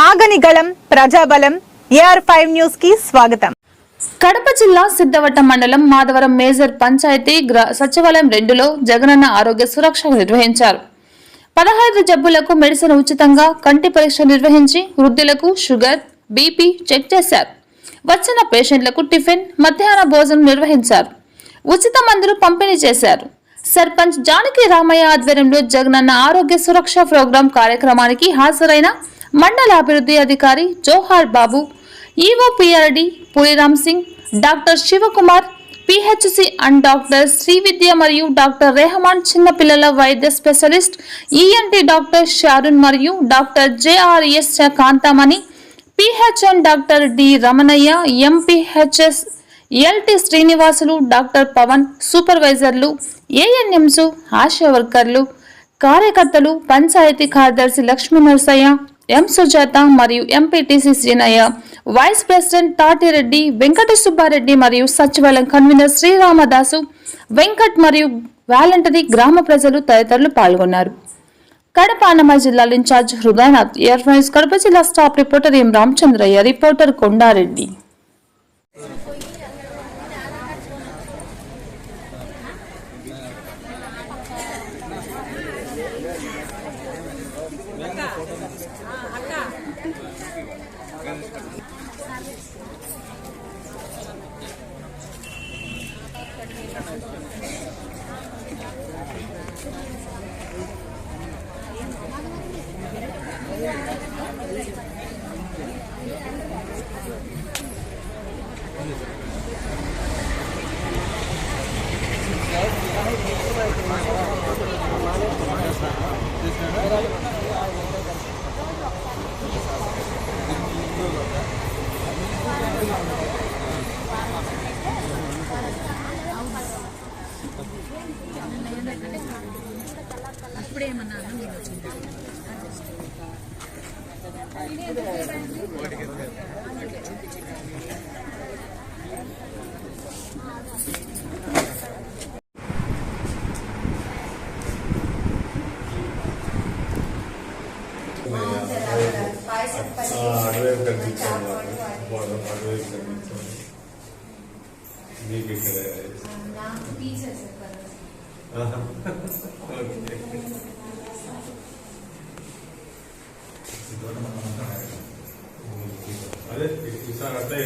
ఆగని గళం ప్రజాబలం AR5 news కి స్వాగతం. కడప జిల్లా సిద్ధవటం మండలం మాధవరం మేజర్ పంచాయతీ సచివాలయం 2లో జగనన్న ఆరోగ్య సురక్ష నిర్వహించారు. 15 జబ్బులకు మెడిసిన్ ఉచితంగా, కంటి పరీక్ష నిర్వహించి వృద్ధులకు షుగర్, బీపీ చెక్ చేశారు. వచ్చిన పేషెంట్లకు టిఫిన్, మధ్యాహ్న భోజనం నిర్వహించారు. ఉచిత మందులు పంపిణీ చేశారు. సర్పంచ్ జానకి రామయ్య ఆధ్వర్యంలో జగనన్న ఆరోగ్య సురక్ష ప్రోగ్రాం కార్యక్రమానికి హాజరైన మండల అభివృద్ధి అధికారి Johar Babu, EO PRD Puliram Singh, doctor Shivakumar, PHC and doctor Srividya మరియు డాక్టర్ రెహమాన్, చిన్నపిల్లల వైద్య స్పెషలిస్ట్ ఈఎన్టీ డాక్టర్ షారున్ మరియు doctor JRS Kanthamani, PHN doctor D Ramanaiah, MPHS LT Srinivasulu, doctor Pavan, సూపర్వైజర్లు, ఏఎన్ఎంస్, ఆశా వర్కర్లు, కార్యకర్తలు, పంచాయతీ కార్యదర్శి లక్ష్మీ నరసయ్య, ఎం సుజాత మరియు MPTC Srinayya, vice president Tatireddy, Venkata Subbareddy మరియు సచివాలయం కన్వీనర్ శ్రీరామదాసు, వెంకట్ మరియు వాలంటరీ గ్రామ ప్రజలు తదితరులు పాల్గొన్నారు. కడప అన్నమయ్య జిల్లాల ఇన్ఛార్జ్ హృదయనాథ్, AR5 కడప జిల్లా స్టాఫ్ రిపోర్టర్ ఎం రామచంద్రయ్య, రిపోర్టర్ కొండారెడ్డి. అదే ఈసారి అట్లా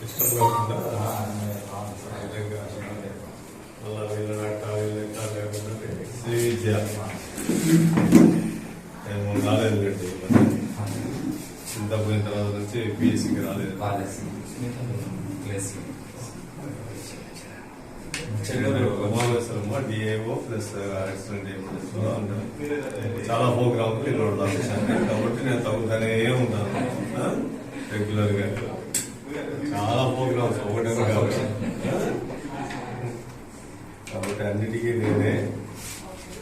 ఇష్టం కాకుండా మళ్ళా వీళ్ళ లేకుండా శ్రీ విద్య రాలేదు కండి ఇంత పోయిన తర్వాత నుంచి పిఎస్సికి రాలేదు. ఉమామేశ్వరమ్మ డిఏఓ ప్లస్ యాక్సిడెంట్ చాలా ప్రోగ్రామ్ కాబట్టి నేను తగ్గుతానే ఉంటాను రెగ్యులర్ గా. చాలా ప్రోగ్రామ్స్ ఒకటే కాబట్టి అన్నిటికీ నేనే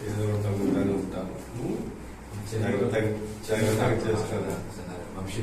ఏదో తగ్గుతానే ఉంటాను. జాగ్రత్తగా చేస్తాను. ఓకే.